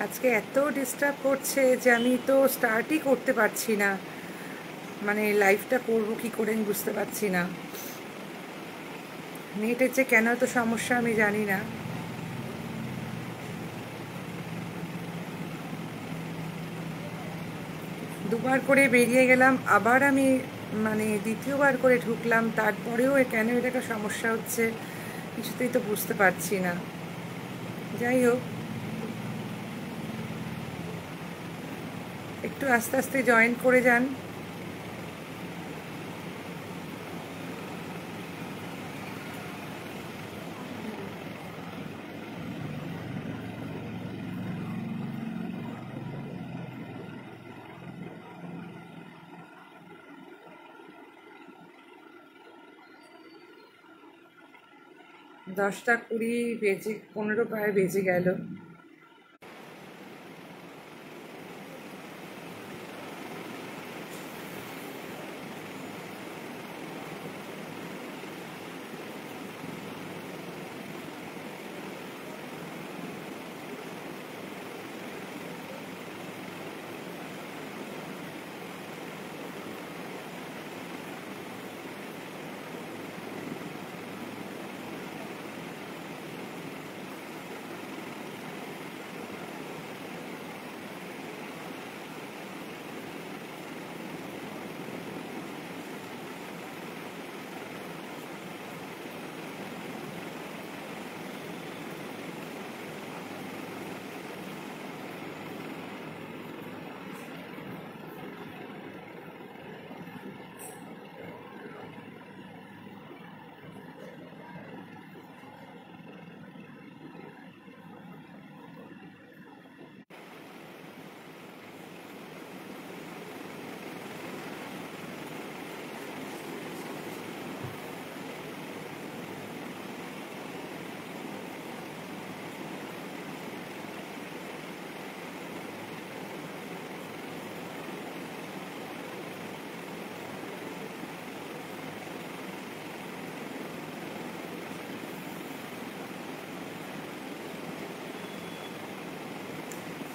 আজকে এত ডিস্টার্ব করছে যে আমি তো স্টার্টই করতে পারছি না। মানে লাইভটা করব কি করে আমি বুঝতে পারছি না। নেটের যে কেন এত সমস্যা আমি জানি না। দুবার করে বেরিয়ে গেলাম, আবার আমি দ্বিতীয়বার করে ঢুকলাম, তারপরেও কেন এটা একটা সমস্যা হচ্ছে কিছুতেই তো বুঝতে পারছি না। যাই হোক, একটু আস্তে আস্তে জয়েন করে যান। 10টা 20 বেজে 15 প্রায় বেজে গেল।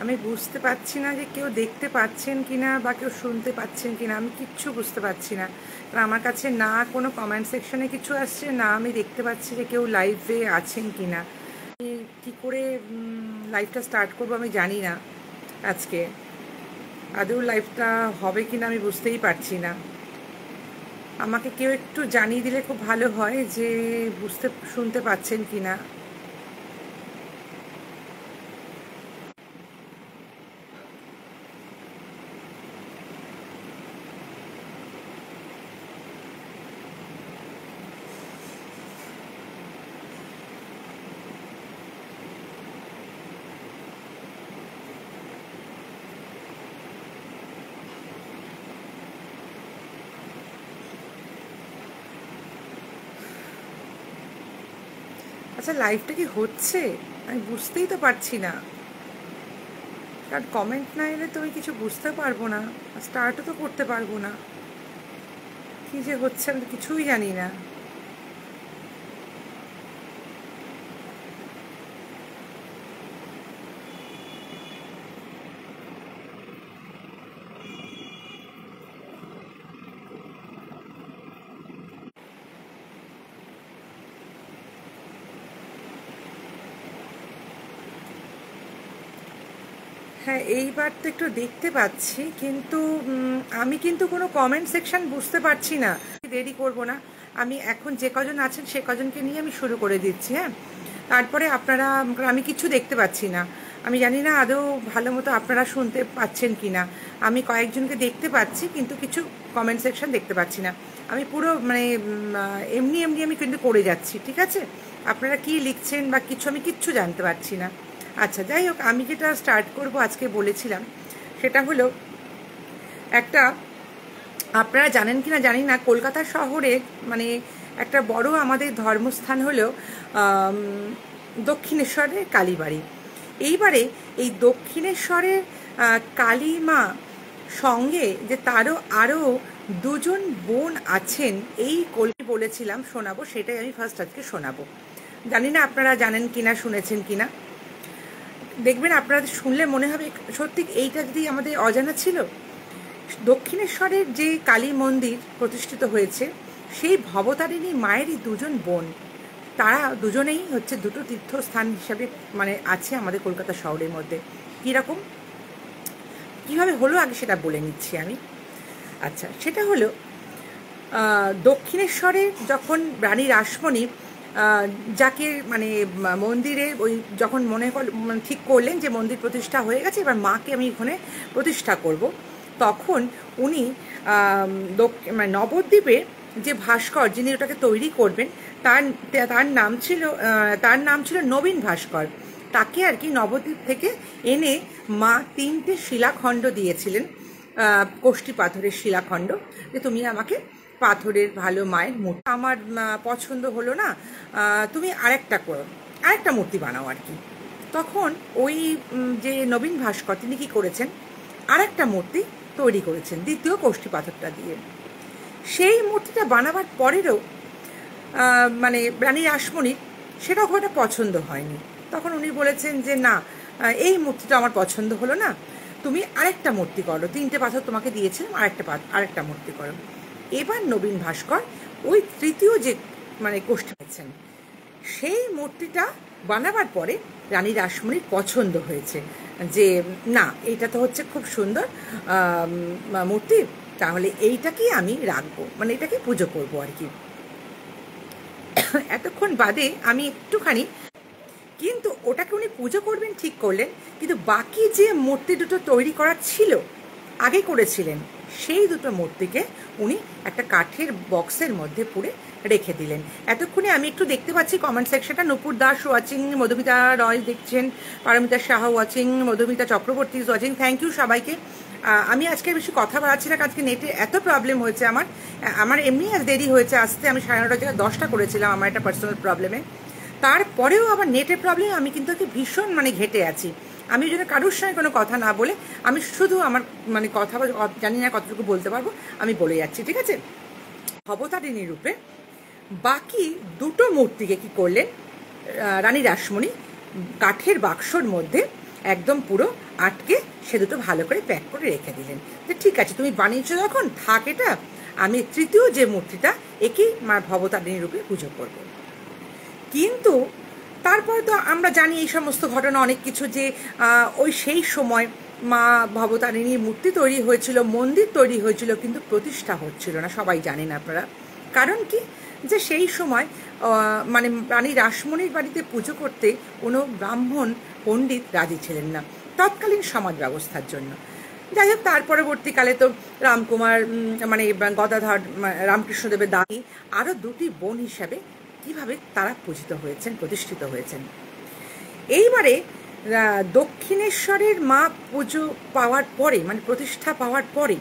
আমি বুঝতে পারছি না যে কেউ দেখতে পাচ্ছেন কিনা বা কেউ শুনতে পাচ্ছেন কিনা, আমি কিচ্ছু বুঝতে পারছি না। কারণ আমার কাছে না কোনো কমেন্ট সেকশনে কিছু আসছে, না আমি দেখতে পাচ্ছি যে কেউ লাইভে আছেন কিনা। আমি কী করে লাইভটা স্টার্ট করবো আমি জানি না। আজকে আদৌ লাইভটা হবে কিনা আমি বুঝতেই পারছি না। আমাকে কেউ একটু জানিয়ে দিলে খুব ভালো হয় যে শুনতে পাচ্ছেন কিনা। আচ্ছা, লাইভটা কি হচ্ছে? আমি বুঝতেই তো পারছি না, কারণ কমেন্ট না এলে তো আমি কিছু বুঝতে পারবো না, স্টার্টও তো করতে পারবো না। কী যে হচ্ছে আমি কিছুই জানি না। হ্যাঁ, এইবার তো একটু দেখতে পাচ্ছি, কিন্তু আমি কিন্তু কোনো কমেন্ট সেকশন বুঝতে পারছি না। দেরি করব না, আমি এখন যে কজন আছেন সে কজনকে নিয়ে আমি শুরু করে দিচ্ছি। হ্যাঁ, তারপরে আপনারা, আমি কিছু দেখতে পাচ্ছি না। আমি জানি না আদৌ ভালো মতো আপনারা শুনতে পাচ্ছেন কি না। আমি কয়েকজনকে দেখতে পাচ্ছি কিন্তু কিছু কমেন্ট সেকশন দেখতে পাচ্ছি না। আমি পুরো এমনি এমনি আমি কিন্তু করে যাচ্ছি, ঠিক আছে? আপনারা কি লিখছেন বা কিছু আমি কিচ্ছু জানতে পারছি না। আচ্ছা, যাই হোক, আমি যেটা স্টার্ট করব আজকে বলেছিলাম সেটা হলো একটা, আপনারা জানেন কি না জানি না, কলকাতা শহরে মানে একটা বড় আমাদের ধর্মস্থান হলো দক্ষিণেশ্বরের কালীবাড়ি। এইবারে এই দক্ষিণেশ্বরের কালী মা সঙ্গে যে তারও আরও দুজন বোন আছেন, এই কলি বলেছিলাম শোনাবো, সেটাই আমি ফার্স্ট আজকে শোনাবো। জানি না আপনারা জানেন কিনা, শুনেছেন কিনা। দেখবেন আপনারা শুনলে মনে হবে সত্যি এইটা যদি আমাদের অজানা ছিল। দক্ষিণেশ্বরের যে কালী মন্দির প্রতিষ্ঠিত হয়েছে, সেই ভবতারিণী মায়েরই দুজন বোন, তারা দুজনেই হচ্ছে দুটো তীর্থস্থান হিসাবে মানে আছে আমাদের কলকাতা শহরের মধ্যে। কীরকম কীভাবে হলো আগে সেটা বলে নিচ্ছি আমি। আচ্ছা, সেটা হলো দক্ষিণেশ্বরে যখন রানী রাসমণি যাকে মানে মন্দিরে ওই যখন ঠিক করলেন যে মন্দির প্রতিষ্ঠা হয়ে গেছে, এবার মাকে আমি ওখানে প্রতিষ্ঠা করব, তখন উনি মানে নবদ্বীপে যে ভাস্কর যিনি ওটাকে তৈরি করবেন তার নাম ছিল নবীন ভাস্কর। তাকে আর কি নবদ্বীপ থেকে এনে মা 3টে শিলাখণ্ড দিয়েছিলেন, কোষ্ঠী পাথরের শিলাখণ্ড, যে তুমি আমাকে পাথরের ভালো মায়ের মূর্তি, আমার পছন্দ হলো না, তুমি আরেকটা মূর্তি বানাও আর কি। তখন ওই যে নবীন ভাস্কর তিনি কি করেছেন, আরেকটা মূর্তি তৈরি করেছেন দ্বিতীয় কোষ্ঠী পাথরটা দিয়ে। সেই মূর্তিটা বানাবার পরেরও মানে রানী রাসমণির সেটা খুব একটা পছন্দ হয়নি। তখন উনি বলেছেন যে না, এই মূর্তিটা আমার পছন্দ হলো না, তুমি আরেকটা মূর্তি করো, 3টে পাথর তোমাকে দিয়েছিলাম, আরেকটা মূর্তি করো। এবার নবীন ভাস্কর ওই তৃতীয় যে মানে কোষ্ঠী পেয়েছেন, সেই মূর্তিটা বানাবার পরে রানী রাসমণির পছন্দ হয়েছে যে না, এইটা তো হচ্ছে খুব সুন্দর মূর্তি, তাহলে এইটাকেই আমি রাখবো, মানে এটাকে পুজো করবো আর কি। এতক্ষণ বাদে আমি একটুখানি, কিন্তু ওটাকে উনি পুজো করবেন ঠিক করলেন, কিন্তু বাকি যে মূর্তি দুটো তৈরি করা ছিল আগে করেছিলেন, সেই দুটো মূর্তিকে উনি একটা কাঠের বক্সের মধ্যে পুরে রেখে দিলেন। এতক্ষণে আমি একটু দেখতে পাচ্ছি কমেন্ট সেকশনটা, নূপুর দাস ওয়াচিং, মধুমিতা রয় দেখছেন, Paromita Saha watching, Madhumita Chakraborty watching, thank you সবাইকে। আমি আজকে বেশি কথা বাড়াচ্ছি না, আজকে নেটে এত প্রবলেম হয়েছে আমার এমনি আজ দেরি হয়েছে আসতে, আমি 9:30 জায়গায় 10টা করেছিলাম আমার একটা পার্সোনাল প্রবলেমে, তারপরেও আবার নেটের প্রবলেম, আমি কিন্তু ভীষণ মানে ঘেটে আছি। আমি যদি কারোর সঙ্গে কোনো কথা না বলে, আমি শুধু আমার মানে কথা জানি না কতটুকু বলতে পারবো, আমি বলে যাচ্ছি, ঠিক আছে। ভবতারিণী রূপে বাকি দুটো মূর্তিকে কি করলেন রানী রাসমণি কাঠের বাক্সর মধ্যে একদম পুরো আটকে সে দুটো ভালো করে প্যাক করে রেখে দিলেন, যে ঠিক আছে তুমি বানিয়েছো যখন থাক, এটা আমি তৃতীয় যে মূর্তিটা একেই মা ভবতারিণী রূপে পুজো করব। কিন্তু তারপরে তো আমরা জানি এই সমস্ত ঘটনা অনেক কিছু, যে ওই সেই সময় মা ভবতারিণীর মূর্তি তৈরি হয়েছিল, মন্দির তৈরি হয়েছিল, কিন্তু প্রতিষ্ঠা হচ্ছিল না, সবাই জানেন আপনারা। কারণ কি, যে সেই সময় মানে রানী রাসমণির বাড়িতে পুজো করতে কোনো ব্রাহ্মণ পণ্ডিত রাজি ছিলেন না তৎকালীন সমাজ ব্যবস্থার জন্য। যাই হোক, তার পরবর্তীকালে তো রামকুমার মানে গদাধর রামকৃষ্ণদেবের দাদি আরও দুটি বোন হিসাবে কিভাবে তারা পূজিত হয়েছেন, প্রতিষ্ঠিত হয়েছেন। এইবারে দক্ষিণেশ্বরের মা পুজো পাওয়ার পরে মানে প্রতিষ্ঠা পাওয়ার পরে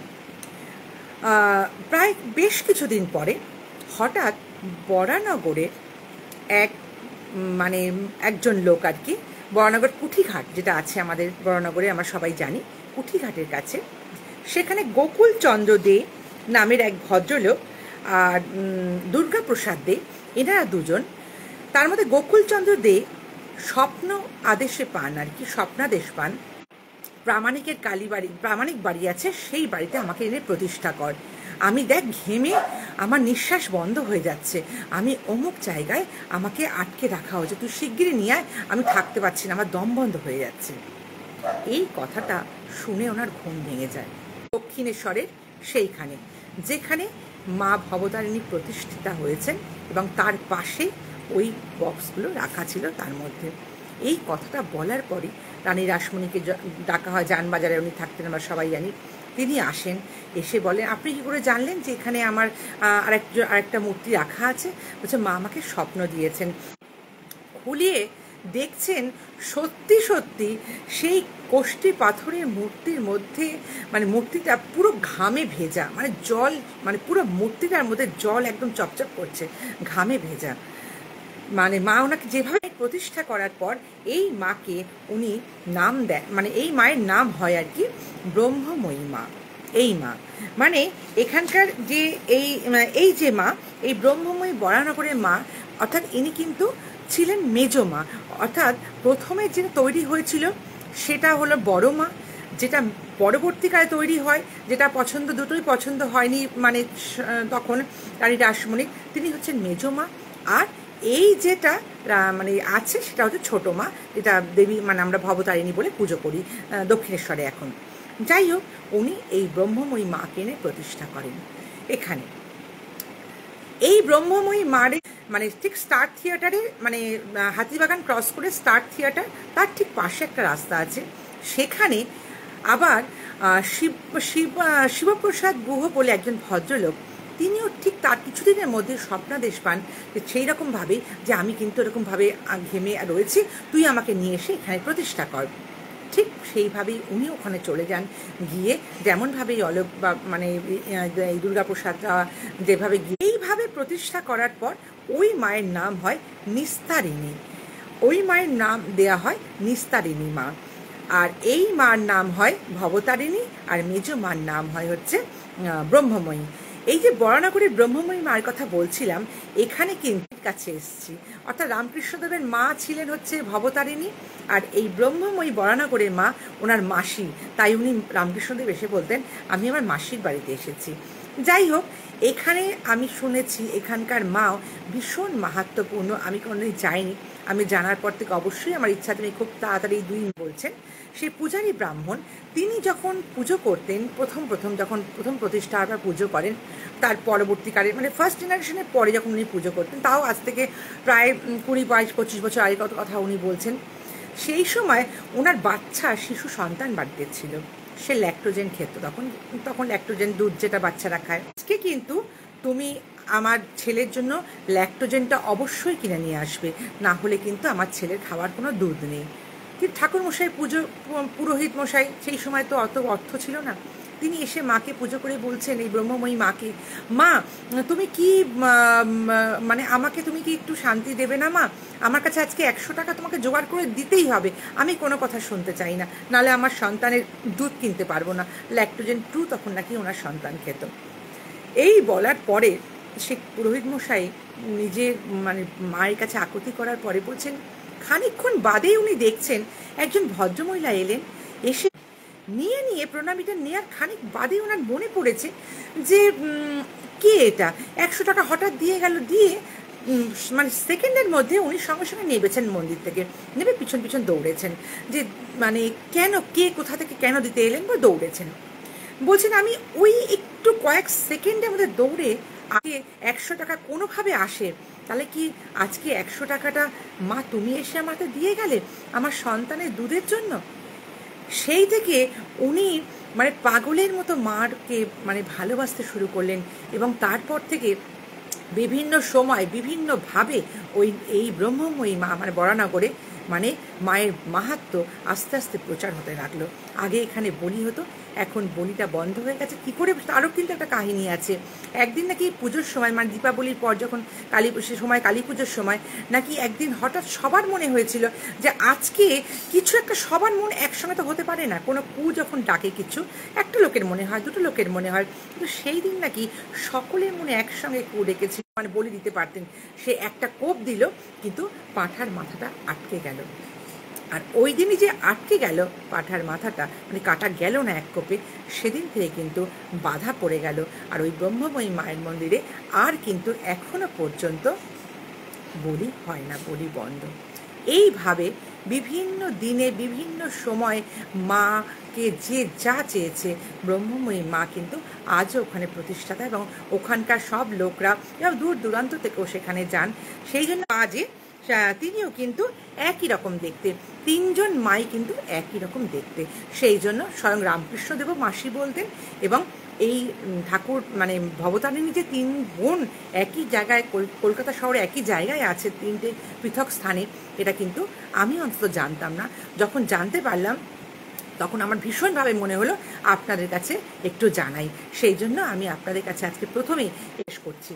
প্রায় বেশ কিছুদিন পরে হঠাৎ বরানগরের মানে একজন লোক আর কি, বরানগর কুঠিঘাট যেটা আছে আমাদের বরানগরে, আমরা সবাই জানি কুঠিঘাটের কাছে, সেখানে গোকুলচন্দ্র দে নামের এক ভদ্রলোক আর দুর্গাপ্রসাদ দে, এনারা দুজন, তার মধ্যে গোকুলচন্দ্র দে স্বপ্ন আদেশে পান আর কি, স্বপ্নাদেশ পান, প্রামাণিকের প্রামাণিক বাড়ি আছে, সেই বাড়িতে আমাকে এনে প্রতিষ্ঠা কর। আমি দেখ ঘেমে আমার নিঃশ্বাস বন্ধ হয়ে যাচ্ছে, আমি অমুক জায়গায় আমাকে আটকে রাখা হয়েছে, তুই শিগগিরই নিয়ে আয়, আমি থাকতে পারছি না, আমার দম বন্ধ হয়ে যাচ্ছে। এই কথাটা শুনে ওনার ঘুম ভেঙে যায়। দক্ষিণেশ্বরের সেইখানে যেখানে মা ভবতারিণী প্রতিষ্ঠিতা হয়েছেন এবং তার পাশে ওই বক্সগুলো রাখা ছিল, তার মধ্যে এই কথাটা বলার পরই রানী রাসমণিকে ডাকা হয়, যানবাজারে উনি থাকতেন, আমরা সবাই জানি। তিনি আসেন, এসে বলেন আপনি কী করে জানলেন যে এখানে আমার আরেকটা মূর্তি রাখা আছে? বলছে মা আমাকে স্বপ্ন দিয়েছেন। খুলিয়ে দেখছেন সত্যি সত্যি সেই কোষ্ঠী পাথরের মূর্তির মধ্যে মানে মূর্তিটা পুরো ঘামে ভেজা, মানে জল, মানে পুরো মূর্তিটার মধ্যে জল একদম চপচপ করছে, ঘামে ভেজা। মানে মা ওনাকে যেভাবে প্রতিষ্ঠা করার পর এই মাকে উনি নাম দেন, মানে এই মায়ের নাম হয় আর কি ব্রহ্মময়ী মা। এই মা মানে এখানকার যে এই যে মা, এই ব্রহ্মময়ী বরানগরের মা, অর্থাৎ ইনি কিন্তু ছিলেন মেজো মা, অর্থাৎ প্রথমে যেটা তৈরি হয়েছিল সেটা হলো বড় মা, যেটা পরবর্তীকালে তৈরি হয়, যেটা পছন্দ, দুটোই পছন্দ হয়নি মানে তখন রানী রাসমণি, তিনি হচ্ছেন মেজো মা। আর এই যেটা মানে আছে সেটা হচ্ছে ছোটো মা, যেটা দেবী মানে আমরা ভবতারিণী বলে পুজো করি দক্ষিণেশ্বরে এখন। যাই হোক, উনি এই ব্রহ্মময়ী মাকে এনে প্রতিষ্ঠা করেন এখানে। এই ব্রহ্মময়ী মারে মানে ঠিক স্টার থিয়েটারে মানে হাতিবাগান ক্রস করে স্টার থিয়েটার, তার ঠিক পাশে একটা রাস্তা আছে, সেখানে আবার শিব শিব শিবপ্রসাদ গুহ বলে একজন ভদ্রলোক, তিনিও ঠিক তার কিছুদিনের মধ্যে স্বপ্নাদেশ পান যে সেই রকমভাবে যে আমি কিন্তু এরকমভাবে ঘেমে রয়েছি, তুই আমাকে নিয়ে এসে এখানে প্রতিষ্ঠা কর। ঠিক সেইভাবেই উনি ওখানে চলে যান, গিয়ে যেমনভাবে অলোক বা মানে এই দুর্গাপ্রসাদরা যেভাবে এইভাবে প্রতিষ্ঠা করার পর ওই মায়ের নাম হয় নিস্তারিণী, ওই মায়ের নাম দেয়া হয় নিস্তারিণী মা। আর এই মার নাম হয় ভবতারিণী, আর মেজো মার নাম হয় হচ্ছে ব্রহ্মময়ী। এই যে বরানগরের ব্রহ্মময়ী মায়ের কথা বলছিলাম, এখানে কিন্তু কাছে এসেছি, অর্থাৎ রামকৃষ্ণদেবের মা ছিলেন হচ্ছে ভবতারিণী, আর এই ব্রহ্মময়ী বরানগরের মা ওনার মাসি, তাই উনি রামকৃষ্ণদেব এসে বলতেন আমি আমার মাসির বাড়িতে এসেছি। যাই হোক, এখানে আমি শুনেছি এখানকার মাও ভীষণ মাহাত্ম্যপূর্ণ, আমি কোনোদিন যাইনি, আমি জানার পর থেকে অবশ্যই আমার ইচ্ছা, তুমি খুব তাড়াতাড়ি দুই বলছেন। সেই পূজারী ব্রাহ্মণ তিনি যখন পুজো করতেন যখন প্রথম প্রতিষ্ঠা বা পুজো করেন, তার পরবর্তীকালে মানে ফার্স্ট জেনারেশনের পরে যখন উনি পুজো করতেন, তাও আজ থেকে প্রায় 20-22-25 বছর আগে কথা উনি বলছেন, সেই সময় ওনার বাচ্চা শিশু সন্তান বাড়িতে ছিল, সে ল্যাক্টোজেন খেত, তখন ল্যাক্টোজেন দুধ যেটা বাচ্চারা খায়। আজকে কিন্তু তুমি আমার ছেলের জন্য ল্যাক্টোজেনটা অবশ্যই কিনে নিয়ে আসবে, না হলে কিন্তু আমার ছেলের খাওয়ার কোনো দুধ নেই। কিন্তু ঠাকুরমশাই পুরোহিত মশাই, সেই সময় তো অত অর্থ ছিল না, তিনি এসে মাকে পুজো করে বলছেন, এই ব্রহ্মময়ী মাকে, মা তুমি কি মানে আমাকে তুমি কি একটু শান্তি দেবে না মা? আমার কাছে আজকে 100 টাকা তোমাকে জোগাড় করে দিতেই হবে, আমি কোনো কথা শুনতে চাই না, নাহলে আমার সন্তানের দুধ কিনতে পারবো না। ল্যাক্টোজেন 2 তখন নাকি ওনার সন্তান খেত। এই বলার পরে সে পুরোহিত মশাই নিজের মানে মায়ের কাছে আকুতি করার পরে বলছেন, খানিকক্ষণ বাদেই উনি দেখছেন একজন ভদ্রমহিলা এলেন, এসে নিয়ে প্রণামীটা নেওয়ার খানিক বাদে ওনার মনে পড়েছে যে কে এটা 100 টাকা হঠাৎ দিয়ে গেল, দিয়ে মানে সেকেন্ডের মধ্যে উনি সঙ্গে সঙ্গে নেবেছেন মন্দির থেকে, নেবে পিছন পিছন দৌড়েছেন, যে মানে কেন, কে কোথা থেকে কেন দিতে এলেন বা দৌড়েছেন। বলছেন আমি ওই একটু কয়েক সেকেন্ডের মধ্যে দৌড়ে আগে 100 টাকা কোনোভাবে আসে, তাহলে কি আজকে 100 টাকাটা মা তুমি এসে আমাকে দিয়ে গেলে আমার সন্তানের দুধের জন্য। সেই থেকে উনি মানে পাগলের মতো মারকে মানে ভালোবাসতে শুরু করলেন, এবং তারপর থেকে বিভিন্ন সময় বিভিন্নভাবে এই ব্রহ্মময়ী মা মানে বরানগরে মানে মায়ের মাহাত্ম্য আস্তে আস্তে প্রচার হতে লাগলো। আগে এখানে বলি হতো, এখন বলিটা বন্ধ হয়ে গেছে কী করে, তারও কিন্তু একটা কাহিনী আছে। একদিন নাকি পুজোর সময় মানে দীপাবলির পর যখন কালী পুজোর সময় নাকি একদিন হঠাৎ সবার মনে হয়েছিল যে আজকে কিছু একটা, সবার মন একসঙ্গে তো হতে পারে না, কোনো যখন ডাকে কিছু একটা লোকের মনে হয়, দুটো লোকের মনে হয়, কিন্তু সেই দিন নাকি সকলের মনে একসঙ্গে ডেকেছে, মানে বলি দিতে পারতেন। সে একটা কোপ দিল, কিন্তু পাঁঠার মাথাটা আটকে গেল, আর ওই দিনই যে আটকে গেল পাঁঠার মাথাটা, মানে কাটা গেল না এক কোপে, সেদিন থেকে কিন্তু বাধা পড়ে গেল, আর ওই ব্রহ্মময়ী মায়ের মন্দিরে আর কিন্তু এখনো পর্যন্ত বলি হয় না, বলি বন্ধ। এইভাবে বিভিন্ন দিনে বিভিন্ন সময় মাকে যে যা চেয়েছে ব্রহ্মময়ী মা কিন্তু আজও ওখানে প্রতিষ্ঠাতা, এবং ওখানকার সব লোকরা এবং দূর দূরান্ত থেকেও সেখানে যান। সেই জন্য আজে তিনিও কিন্তু একই রকম দেখতে, তিনজন মাই কিন্তু একই রকম দেখতে, সেই জন্য স্বয়ং রামকৃষ্ণদেবও মাসি বলতেন। এবং এই ঠাকুর মানে ভবতারিণী যে 3 বোন একই জায়গায় কলকাতা শহরে একই জায়গায় আছে, 3টে পৃথক স্থানে, এটা কিন্তু আমি অন্তত জানতাম না। যখন জানতে পারলাম তখন আমার ভীষণভাবে মনে হলো আপনাদের কাছে একটু জানাই, সেই জন্য আমি আপনাদের কাছে আজকে প্রথমেই পেশ করছি।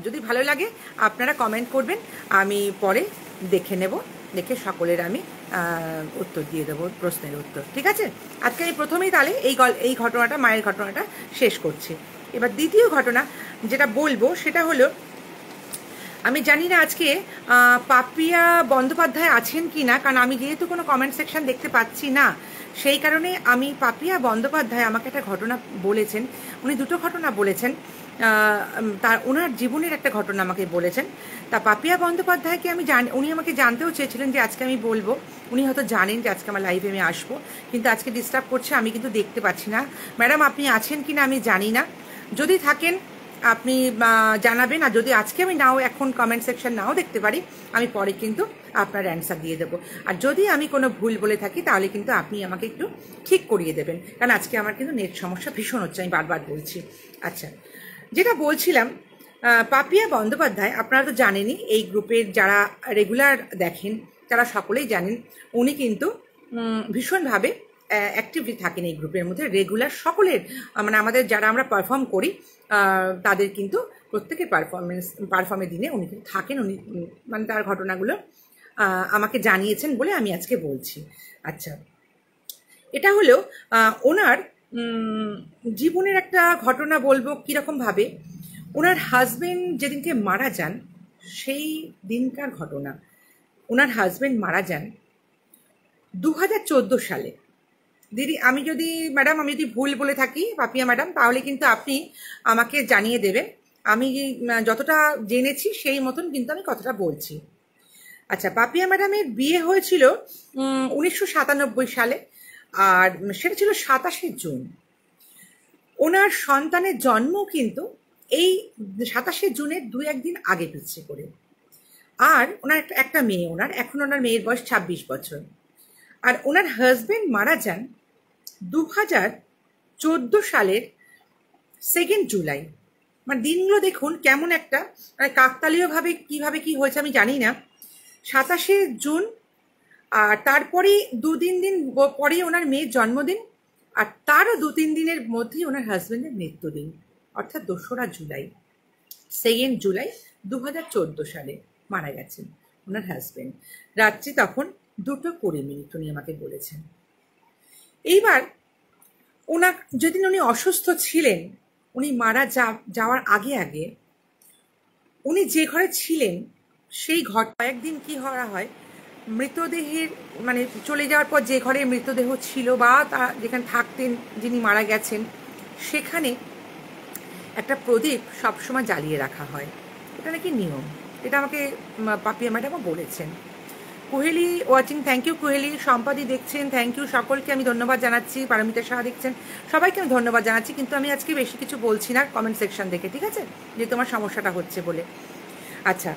যদি ভালো লাগে আপনারা কমেন্ট করবেন, আমি পরে দেখে নেব, দেখে সকলের আমি উত্তর দিয়ে দেবো, প্রশ্নের উত্তর। ঠিক আছে, আজকে আমি প্রথমেই তাহলে এই ঘটনাটা, মায়ের ঘটনাটা শেষ করছি। এবার দ্বিতীয় ঘটনা যেটা বলবো সেটা হলো আমি জানি না আজকে পাপিয়া বন্দ্যোপাধ্যায় আছেন কি না, কারণ আমি যেহেতু কোনো কমেন্ট সেকশন দেখতে পাচ্ছি না, সেই কারণে আমি পাপিয়া বন্দ্যোপাধ্যায় আমাকে একটা ঘটনা বলেছেন। উনি দুটো ঘটনা বলেছেন, তার ওনার জীবনের একটা ঘটনা আমাকে বলেছেন। তা পাপিয়া বন্দ্যোপাধ্যায়কে আমি উনি আমাকে জানতেও চেয়েছিলেন যে আজকে আমি বলবো। উনি হয়তো জানেন যে আজকে আমার লাইভে আমি আসবো, কিন্তু আজকে ডিস্টার্ব করছে, আমি কিন্তু দেখতে পাচ্ছি না। ম্যাডাম আপনি আছেন কি না আমি জানি না, যদি থাকেন আপনি জানাবেন। আর যদি আজকে আমি নাও এখন কমেন্ট সেকশন নাও দেখতে পারি, আমি পরে কিন্তু আপনার অ্যান্সার দিয়ে দেবো। আর যদি আমি কোনো ভুল বলে থাকি তাহলে কিন্তু আপনি আমাকে একটু ঠিক করিয়ে দেবেন, কারণ আজকে আমার কিন্তু নেট সমস্যা ভীষণ হচ্ছে, আমি বারবার বলছি। আচ্ছা, যেটা বলছিলাম, পাপিয়া বন্দ্যোপাধ্যায় আপনারা তো জানেনই, এই গ্রুপের যারা রেগুলার দেখেন তারা সকলেই জানেন উনি কিন্তু ভীষণভাবে অ্যাক্টিভলি থাকেন এই গ্রুপের মধ্যে। রেগুলার সকলের মানে আমাদের যারা আমরা পারফর্ম করি তাদের কিন্তু প্রত্যেকের পারফর্মের দিনে উনি কিন্তু থাকেন। উনি মানে তার ঘটনাগুলো আমাকে জানিয়েছেন বলে আমি আজকে বলছি। আচ্ছা, এটা হলো ওনার জীবনের একটা ঘটনা বলবো কীরকমভাবে। ওনার হাজবেন্ড যেদিনকে মারা যান সেই দিনকার ঘটনা। ওনার হাজবেন্ড মারা যান 2014 সালে। দিদি আমি যদি ম্যাডাম আমি যদি ভুল বলে থাকি পাপিয়া ম্যাডাম, তাহলে কিন্তু আপনি আমাকে জানিয়ে দেবেন। আমি যতটা জেনেছি সেই মতন কিন্তু আমি কথাটা বলছি। আচ্ছা, পাপিয়া ম্যাডামের বিয়ে হয়েছিল 1997 সালে, আর সেটা ছিল 27শে জুন। ওনার সন্তানের জন্ম কিন্তু এই 27শে জুনের 2-1 দিন আগে পিছিয়ে করে। আর ওনার একটা মেয়ে, এখন ওনার মেয়ের বয়স 26 বছর। আর ওনার হাজবেন্ড মারা যান 2014 সালের 2 জুলাই। মানে দিনগুলো দেখুন কেমন একটা মানে কাকতালীয়ভাবে কিভাবে কি হয়েছে আমি জানি না। 27শে জুন, আর তারপরে 2-3 দিন পরেই ওনার মেয়ের জন্মদিন, আর তারও 2-3 দিনের মধ্যেই ওনার হাজবেন্ডের মৃত্যুদিন, অর্থাৎ 2রা জুলাই, 2 জুলাই 2014 সালে মারা গেছেন ওনার হাজবেন্ড। রাত্রি তখন 2:20 উনি আমাকে বলেছেন। এইবার ওনার যেদিন উনি অসুস্থ ছিলেন, উনি মারা যাওয়ার আগে আগে উনি যে ঘরে ছিলেন সেই ঘর কয়েকদিন কি করা হয়, মৃতদেহের মানে চলে যাওয়ার পর যে ঘরে মৃতদেহ ছিল বা তা যেখানে থাকতেন যিনি মারা গেছেন সেখানে একটা প্রদীপ সবসময় জ্বালিয়ে রাখা হয়। এটা নাকি নিয়ম, এটা আমাকে পাপিয়া ম্যাডামও বলেছেন। Koheli watching, thank you Koheli. Sampadi দেখছেন, থ্যাংক ইউ। সকলকে আমি ধন্যবাদ জানাচ্ছি। পারমিতা শাহ দেখছেন, সবাইকে আমি ধন্যবাদ জানাচ্ছি। কিন্তু আমি আজকে বেশি কিছু বলছি না কমেন্ট সেকশন দেখে, ঠিক আছে, যে তোমার সমস্যাটা হচ্ছে বলে। আচ্ছা,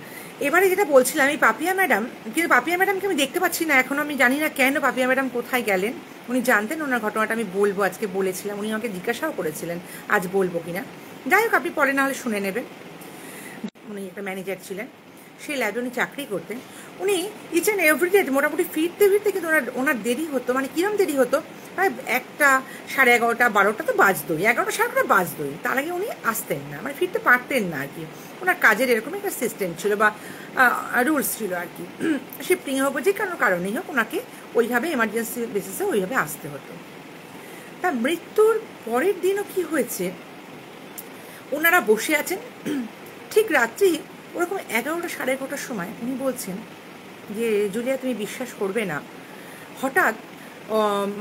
এবারে যেটা বলছিলাম, আমি পাপিয়া ম্যাডাম, কিন্তু পাপিয়া ম্যাডামকে আমি দেখতে পাচ্ছি না এখন। আমি জানি না কেন পাপিয়া ম্যাডাম কোথায় গেলেন। উনি জানতেন ওনার ঘটনাটা আমি বলবো, আজকে বলেছিলাম, উনি আমাকে জিজ্ঞাসাও করেছিলেন আজ বলবো কিনা। যাই হোক, আপনি পরে না হলে শুনে নেবেন। উনি একটা ম্যানেজার ছিলেন, সেই ল্যাবে উনি চাকরি করতেন। উনি ইচ অ্যান্ড এভরিডে মোটামুটি ফিরতে কিন্তু ওনার দেরি হতো। মানে কিরম দেরি হতো, প্রায় 1টা, 11:30, 12টা তো বাজতোই, 11টা 11:30 বাজতোই। তার আগে উনি আসতেন না, মানে ফিরতে পারতেন না আর কি। ওনার কাজের এরকম একটা সিস্টেম ছিল বা রুলস ছিল আর কি। শিফটিং হোক বা যে কোনো কারণেই হোক, ওনাকে ওইভাবে এমার্জেন্সি বেসিসে ওইভাবে আসতে হতো। তার মৃত্যুর পরের দিনও কি হয়েছে, ওনারা বসে আছেন ঠিক রাত্রি ওরকম 11টা 11:30 সময় উনি বলছেন যে জুলিয়া তুমি বিশ্বাস করবে না, হঠাৎ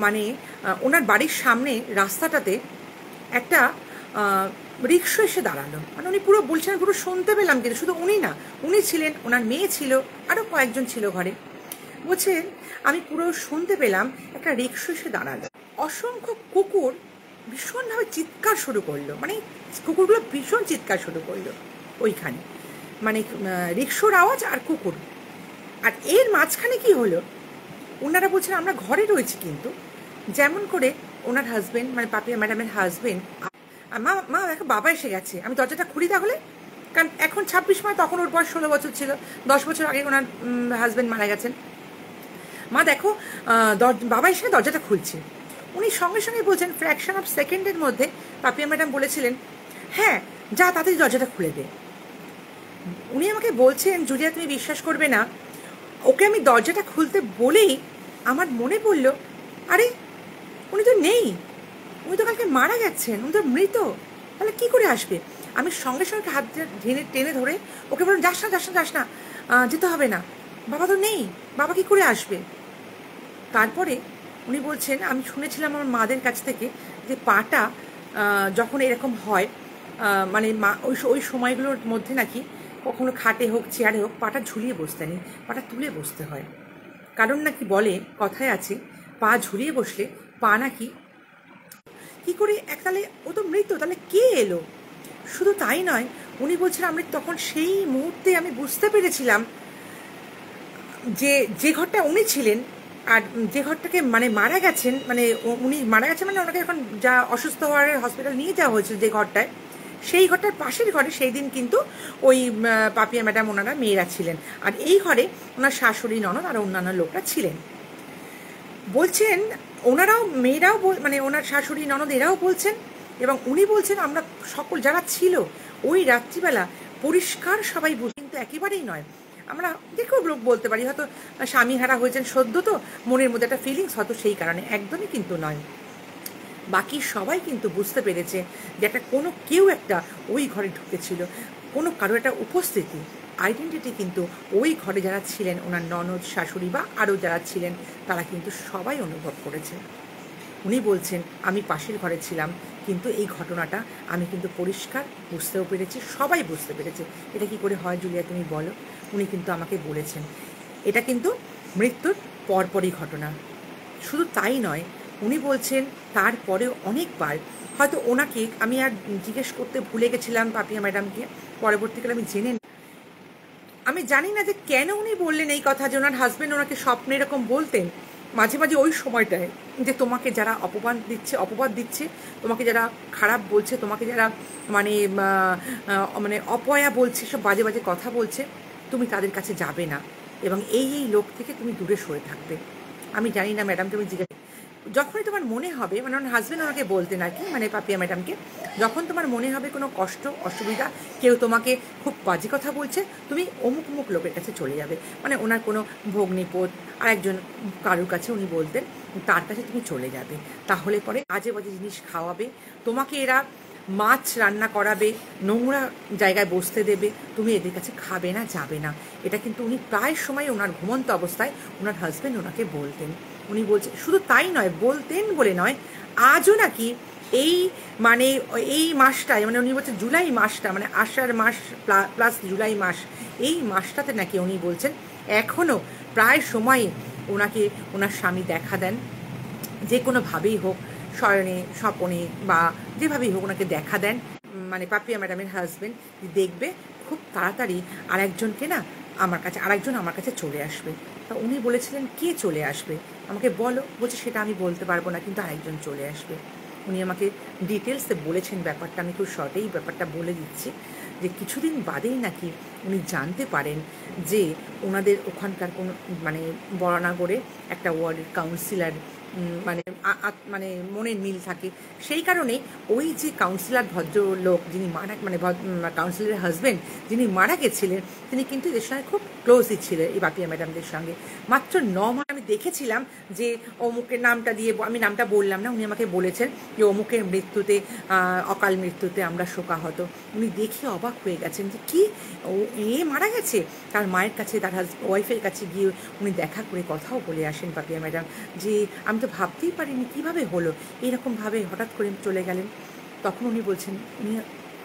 মানে ওনার বাড়ির সামনে রাস্তাটাতে একটা রিক্সা এসে দাঁড়ালো। মানে উনি পুরো বলছেন, পুরো শুনতে পেলাম, কিন্তু শুধু উনি না, উনি ছিলেন, ওনার মেয়ে ছিল, আরও কয়েকজন ছিল ঘরে। বলছেন আমি পুরো শুনতে পেলাম একটা রিক্সা এসে দাঁড়ালো। অসংখ্য কুকুর ভীষণভাবে চিৎকার শুরু করলো, মানে কুকুরগুলো ভীষণ চিৎকার শুরু করলো ওইখানে, মানে রিক্সার আওয়াজ আর কুকুর। আর এর মাঝখানে কি হলো, ওনারা বলছেন আমরা ঘরে রয়েছি, কিন্তু যেমন করে ওনার হাজবেন্ড মানে পাপিয়া ম্যাডামের হাজবেন্ড, মা দেখো বাবা এসে গেছে, আমি দরজাটা খুলি তাহলে, কারণ এখন 26 মাস, তখন ওর বয়স 16 বছর ছিল, 10 বছর আগে ওনার হাজবেন্ড মারা গেছেন। মা দেখো বাবা এসে দরজাটা খুলছে। উনি সঙ্গে সঙ্গে বলছেন, ফ্র্যাকশন অফ সেকেন্ডের মধ্যে পাপিয়া ম্যাডাম বলেছিলেন হ্যাঁ যা তাড়াতাড়ি দরজাটা খুলে দে। উনি আমাকে বলছেন জুলিয়া তুমি বিশ্বাস করবে না, ওকে আমি দরজাটা খুলতে বলেই আমার মনে পড়ল, আরে উনি তো নেই, উনি তো কালকে মারা গেছেন, উনি তো মৃত, তাহলে কী করে আসবে। আমি সঙ্গে সঙ্গে হাত টেনে টেনে ধরে ওকে বললাম, যাস না যাস না যাস না, যেতে হবে না, বাবা তো নেই, বাবা কি করে আসবে। তারপরে উনি বলছেন, আমি শুনেছিলাম আমার মাদের কাছ থেকে যে পাটা যখন এরকম হয়, মানে মা ওই সময়গুলোর মধ্যে নাকি কখনো খাটে হোক চেয়ারে হোক পাটা ঝুলিয়ে বসতে নেই, পাটা তুলে বসতে হয়। কারণ নাকি বলে, কথায় আছে, পা ঝুলিয়ে বসলে পা নাকি কি করে তাহলে ও তো মৃত, তাহলে কে এলো। শুধু তাই নয়, উনি বলছেন আমি তখন সেই মুহূর্তে আমি বুঝতে পেরেছিলাম যে যে ঘরটা উনি ছিলেন আর যে ঘরটাকে মানে মারা গেছেন, মানে উনি মারা গেছেন মানে ওনাকে এখন যা অসুস্থ হওয়ার হসপিটাল নিয়ে যাওয়া হয়েছিল যে ঘরটায়, সেই ঘরটার পাশের ঘরে সেই দিন কিন্তু ওই পাপিয়া ম্যাডাম ওনারা মেয়েরা ছিলেন, আর এই ঘরে ওনার শাশুড়ি ননদ আর অন্যান্য লোকরা ছিলেন। বলছেন ওনারাও মেয়েরাও মানে ওনার শাশুড়ি ননদ এরাও বলছেন, এবং উনি বলছেন আমরা সকল যারা ছিল ওই রাত্রিবেলা পরিষ্কার সবাই বুঝি, কিন্তু একেবারেই নয়। আমরা দেখেও লোক বলতে পারি হয়তো স্বামী হারা হয়েছেন সদ্য, তো মনের মধ্যে একটা ফিলিংস হয়তো সেই কারণে, একদমই কিন্তু নয়। বাকি সবাই কিন্তু বুঝতে পেরেছে যে একটা কেউ একটা ওই ঘরে ঢুকেছিল, কোনো কারো একটা উপস্থিতি, আইডেন্টিটি কিন্তু ওই ঘরে যারা ছিলেন ওনার ননদ শাশুড়ি বা আরও যারা ছিলেন তারা কিন্তু সবাই অনুভব করেছে। উনি বলছেন আমি পাশের ঘরে ছিলাম, কিন্তু এই ঘটনাটা আমি কিন্তু পরিষ্কার বুঝতেও পেরেছি, সবাই বুঝতে পেরেছে। এটা কি করে হয় জুলিয়া তুমি বলো। উনি কিন্তু আমাকে বলেছেন এটা কিন্তু মৃত্যুর পরপরই ঘটনা। শুধু তাই নয়, উনি বলছেন তারপরেও অনেকবার হয়তো ওনাকে আমি আর জিজ্ঞেস করতে ভুলে গেছিলাম পাপিয়া ম্যাডামকে, পরবর্তীকালে আমি জানি না যে কেন উনি বললেন এই কথা, যে ওনার হাজব্যান্ড ওনাকে স্বপ্নে এরকম বলতেন মাঝে মাঝে ওই সময়টায়, যে তোমাকে যারা অপবাদ দিচ্ছে, তোমাকে যারা খারাপ বলছে, তোমাকে যারা মানে মানে অপয়া বলছে, সব বাজে বাজে কথা বলছে, তুমি তাদের কাছে যাবে না এবং এই লোক থেকে তুমি দূরে সরে থাকবে। আমি জানি না ম্যাডামকে আমি জিজ্ঞাসা, যখনই তোমার মনে হবে, মানে ওনার হাজব্যান্ড ওনাকে বলতেন আর কি, মানে পাপিয়া ম্যাডামকে, যখন তোমার মনে হবে কোনো কষ্ট অসুবিধা, কেউ তোমাকে খুব বাজে কথা বলছে, তুমি অমুক অমুক লোকের কাছে চলে যাবে। মানে ওনার কোনো ভগ্নিপদ আর একজন কারুর কাছে উনি বলতেন, তার কাছে তুমি চলে যাবে, তাহলে পরে আজে বাজে জিনিস খাওয়াবে, তোমাকে এরা মাছ রান্না করাবে, নোংরা জায়গায় বসতে দেবে, তুমি এদের কাছে খাবে না, যাবে না। এটা কিন্তু উনি প্রায় সময় ওনার ঘুমন্ত অবস্থায় ওনার হাজব্যান্ড ওনাকে বলতেন। উনি বলছেন শুধু তাই নয়, বলতেন বলে নয়, আজও নাকি মানে এই মাসটায়, মানে উনি বলছেন জুলাই মাসটা, মানে আষাঢ় মাস প্লাস জুলাই মাস, এই মাসটাতে নাকি উনি বলছেন এখনও প্রায় সময় ওনাকে ওনার স্বামী দেখা দেন, যে কোনোভাবেই হোক, শয়নে স্বপনে বা যেভাবেই হোক ওনাকে দেখা দেন। মানে পাপিয়া ম্যাডামের হাজব্যান্ড দেখবে খুব তাড়াতাড়ি আরেকজন আমার কাছে চলে আসবে। তা উনি বলেছিলেন কে চলে আসবে আমাকে বলো, বলছে সেটা আমি বলতে পারবো না, কিন্তু আরেকজন চলে আসবে। উনি আমাকে ডিটেলসে বলেছেন ব্যাপারটা, আমি খুব শর্টেই ব্যাপারটা বলে দিচ্ছি, যে কিছুদিন বাদেই নাকি উনি জানতে পারেন যে ওনাদের ওখানকার কোনো মানে বরানগরে একটা ওয়ার্ডের কাউন্সিলর মানে মানে মনের মিল থাকে, সেই কারণে ওই যে কাউন্সিলর ভদ্রলোক যিনি মানে কাউন্সিলরের হাজব্যান্ড যিনি মারা গেছিলেন, তিনি কিন্তু এদের সঙ্গে খুব ক্লোজই ছিলেন এই পাপিয়া ম্যাডামদের সঙ্গে। মাত্র 9 মাস আমি দেখেছিলাম যে অমুকের নামটা দিয়ে, আমি নামটা বললাম না, উনি আমাকে বলেছেন যে অমুকের মৃত্যুতে, অকাল মৃত্যুতে আমরা শোকাহত। উনি দেখে অবাক হয়ে গেছেন যে কি মারা গেছে। তার মায়ের কাছে, তার ওয়াইফের কাছে গিয়ে উনি দেখা করে কথাও বলে আসেন পাপিয়া ম্যাডাম, যে আমি তো ভাবতেই পারিনি কীভাবে হলো, এইরকমভাবে হঠাৎ করে চলে গেলেন। তখন উনি বলছেন উনি